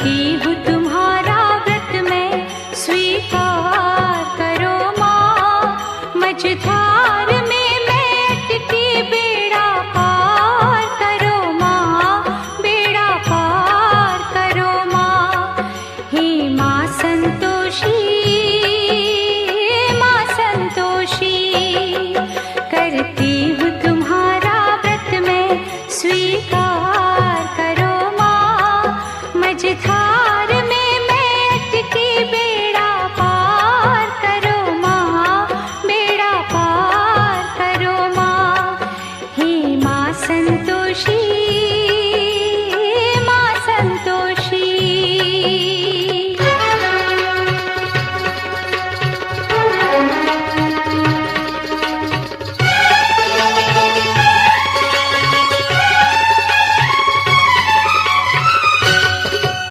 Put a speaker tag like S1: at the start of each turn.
S1: करती हूँ तुम्हारा व्रत मैं स्वीकार करो माँ। मझधार में मैं अटकी बेड़ा पार करो माँ, बेड़ा पार करो माँ। हे माँ संतोषी, माँ संतोषी, करती हूँ तुम्हारा व्रत मैं स्वीकार करो माँ। मझधार